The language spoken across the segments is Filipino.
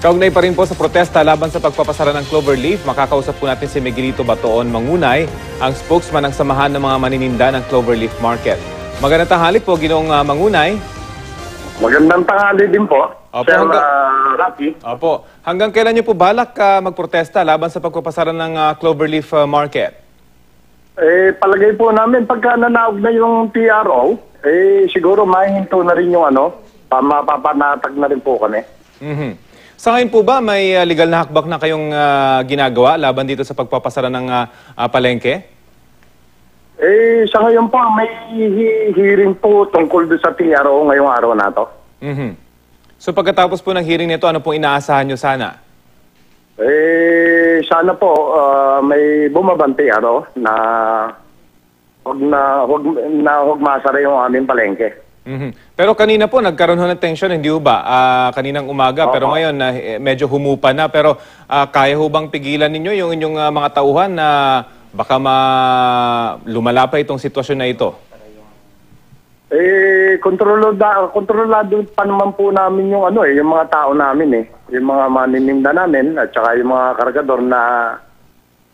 Kaugnay pa rin po sa protesta laban sa pagpapasara ng Cloverleaf, makakausap po natin si Miguelito Batoon Mangunay, ang spokesman ng Samahan ng mga Manininda ng Cloverleaf Market. Magandang tanghali po, Ginoong Mangunay. Magandang tanghali din po, Opo, Sir Rafi. Opo. Hanggang kailan niyo po balak magprotesta laban sa pagpapasara ng Cloverleaf Market? Palagay po namin pagka nanaog na yung TRO, siguro mahihinto na rin yung mapapanatag na rin po kami. Sa ngayon po ba may legal na hakbak na kayong ginagawa laban dito sa pagpapasara ng palengke? Sa ngayon po, may hearing po tungkol doon sa TRO ngayong araw na to. So pagkatapos po ng hearing nito, ano pong inaasahan nyo sana? Sana po may bumabante na huwag masara yung aming palengke. Pero kanina po nagkaroon ho ng tension, hindi ho ba? Kaninang umaga, pero ngayon medyo humupa na. Pero kaya ho bang pigilan ninyo yung inyong mga tauhan na baka lumala pa itong sitwasyon na ito? Kontrolado pa naman po namin yung yung mga tao namin yung mga manininda namin at saka yung mga kargador na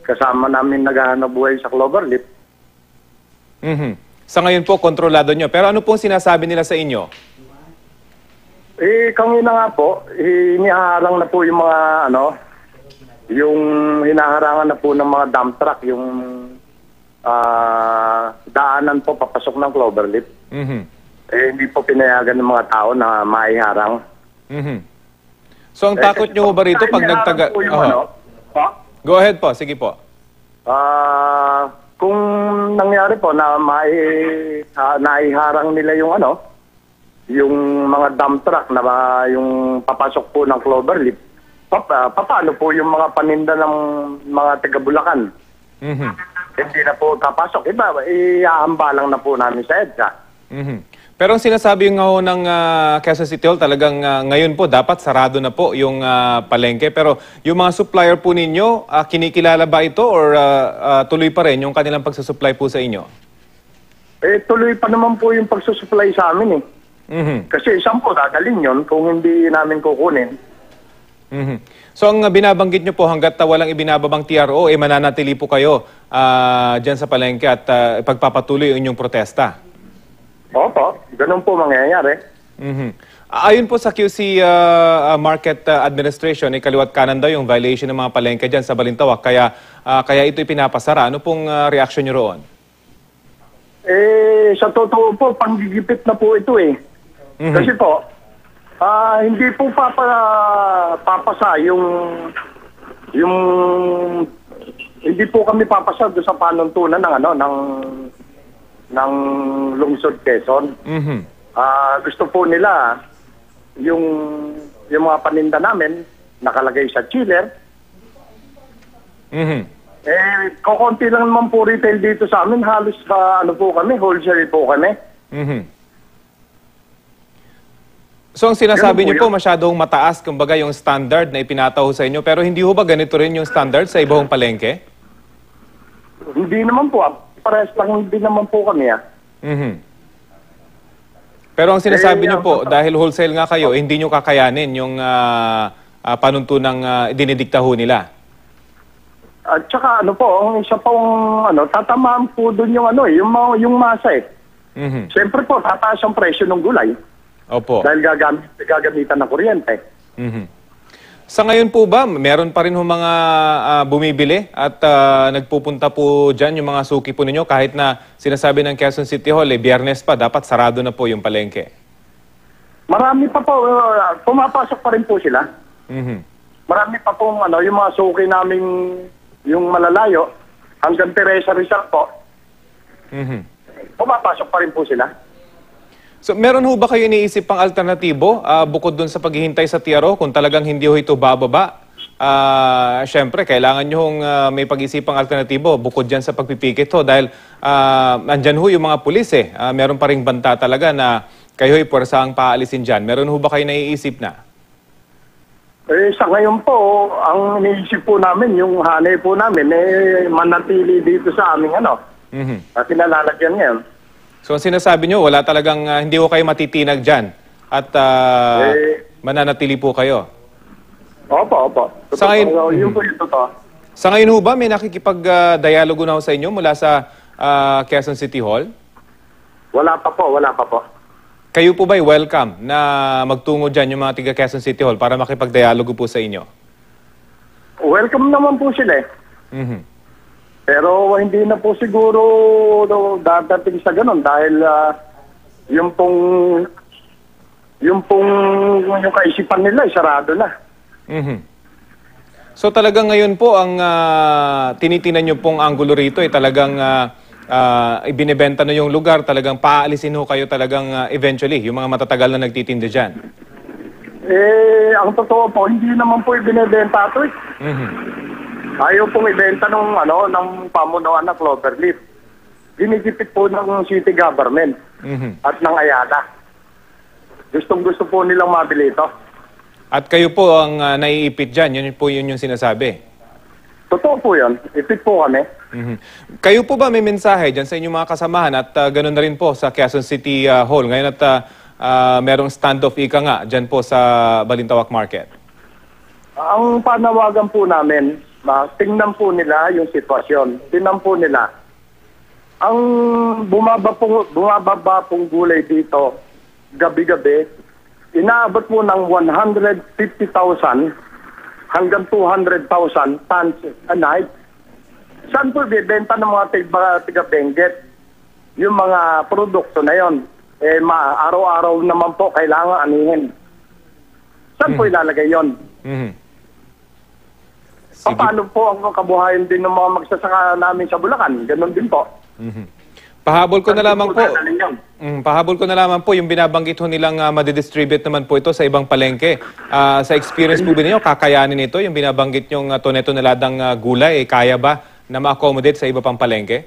kasama namin naghahanap buhay sa Cloverleaf. Sa ngayon po, kontrolado nyo. Pero ano pong sinasabi nila sa inyo? Kanina nga po, hiniharang na po yung mga yung hinaharangan na po ng mga dump truck, yung daanan po papasok ng Cloverleaf. Hindi po pinayagan ng mga tao na maiharang. So ang takot nyo ba rito pag nagtaga... Go ahead po, sige po. Kung nangyari po na naiharang nila yung yung mga dump truck na yung papasok po ng Cloverleaf, paano po yung mga paninda ng mga taga-Bulacan? Hindi na po papasok. Iaambalang na po namin sa EDSA. Pero ang sinasabi nga ho ng Quezon City Hall, talagang ngayon po dapat sarado na po yung palengke. Pero yung mga supplier po ninyo, kinikilala ba ito or tuloy pa rin yung kanilang pagsusupply po sa inyo? Tuloy pa naman po yung pagsusupply sa amin Kasi isang po dadalhin yun kung hindi namin kukunin. So ang binabanggit nyo po hanggat walang ibinababang TRO, mananatili po kayo dyan sa palengke at pagpapatuloy yung inyong protesta? Opo, ganun po mangyayari. Ayon po sa QC Market Administration, kaliwat kanan daw yung violation ng mga palengke dyan sa Balintawak, kaya ito ipinapasara. Ano pong reaksyon nyo roon? Sa totoo po, panggigipit na po ito Kasi po, hindi po papasa hindi po kami papasa doon sa panuntunan ng lungsod Quezon. Gusto po nila yung mga paninda namin nakalagay sa chiller. Kokonti lang naman po retail dito sa amin, halos po kami, wholesale po kami. So ang sinasabi niyo po masyadong mataas kumbaga yung standard na ipinataho sa inyo, pero hindi ho ba ganito rin yung standard sa ibang palengke? Hindi naman po. Parehas lang din naman po kami Pero ang sinasabi niyo po, dahil wholesale nga kayo, hindi niyo kakayanin yung panuntunang dinidikta ho nila. At saka ang isa pong tatamaan po doon yung masa Siyempre po, tataas ang presyo ng gulay. Opo. Dahil gagamitan ng kuryente. Sa ngayon po ba, meron pa rin mga bumibili at nagpupunta po dyan yung mga suki po ninyo kahit na sinasabi ng Quezon City Hall, Biyernes pa, dapat sarado na po yung palengke? Marami pa po, pumapasok pa rin po sila. Marami pa po yung mga suki namin, yung malalayo, hanggang Teresa Rizal po. Pumapasok pa rin po sila. So meron ho ba kayo iniisip pang alternatibo bukod dun sa paghihintay sa TRO kung talagang hindi ho ito bababa? Siyempre, kailangan nyo hong may pag-isipang alternatibo bukod dyan sa pagpipikit ho dahil andyan ho yung mga pulis meron pa ring banta talaga na kayo ay puwersahang paalisin dyan. Meron ho ba kayo naiisip na? Sa ngayon po, ang iniisip po namin, yung hanay po namin, manatili dito sa aming at pinalalagyan ngayon. So ang sinasabi nyo, wala talagang, hindi ko kayo matitinag dyan at mananatili po kayo? Opo. Sa ngayon- Totoo, yun po yung totoo. Sa ngayon ho ba, may nakikipag-dialogo na ho sa inyo mula sa Quezon City Hall? Wala pa po. Kayo po ba'y welcome na magtungo dyan yung mga tiga Quezon City Hall para makipag-dialogo po sa inyo? Welcome naman po sila eh. Mhm. Pero hindi na po siguro dadating sa ganun dahil yung kaisipan nila sarado na. Mhm. So talagang ngayon po ang tinitinan nyo pong anggulo rito ay talagang ibinebenta na yung lugar, talagang paalisin ho kayo talagang eventually, yung mga matatagal na nagtitinda dyan. Ang totoo po, hindi naman po ibinebenta ito eh. Mhm. Ayaw pong ibenta ng pamunuan na Cloverleaf. Ginigipit po ng city government Mhm. at ng Ayala. Gustong-gusto po nilang mabili ito. At kayo po ang naiipit dyan, yun yung sinasabi. Totoo po yun. Ipit po kami. Mhm. Kayo po ba may mensahe dyan sa inyong mga kasamahan at ganoon na rin po sa Quezon City Hall ngayon at merong standoff ika nga dyan po sa Balintawak Market? Ang panawagan po namin, tingnan po nila yung sitwasyon. Tingnan po nila. Ang bumababa pong gulay dito, gabi-gabi, inaabot po ng 150,000 hanggang 200,000 tons a night. Saan po bibenta ng mga tiga-Benguet yung mga produkto na yon? Araw-araw naman po kailangan anihin. Saan po ilalagay yon? Mhm. Sige. Paano po ang kabuhayan din ng mga magsasaka namin sa Bulacan? Ganon din po. Mhm. Pahabol ko na lamang po. dadalhin yun? Pahabol ko na lamang po yung binabanggit ho nilang madidistribute naman po ito sa ibang palengke. Sa experience po ba ninyo, kakayanin ito, yung binabanggit yung toneladang gulay, kaya ba na ma-accommodate sa iba pang palengke?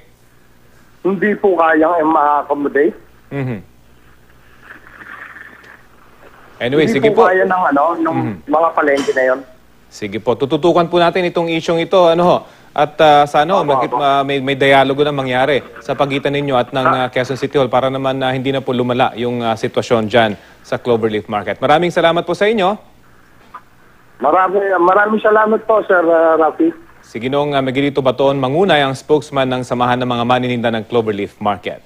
Hindi po kayang ma-accommodate. Mhm. Anyway, Hindi sige po. kaya ng mga palengke na yon. Sige po, tututukan po natin itong isyong ito, at sana may dialogo na mangyari sa pagitan ninyo at ng Quezon City Hall para naman hindi na po lumala yung sitwasyon dyan sa Cloverleaf Market. Maraming salamat po sa inyo. Maraming salamat po, Sir Rafi. Si Ginoong Miguelito Baton Mangunay, ang spokesman ng Samahan ng mga Manininda ng Cloverleaf Market.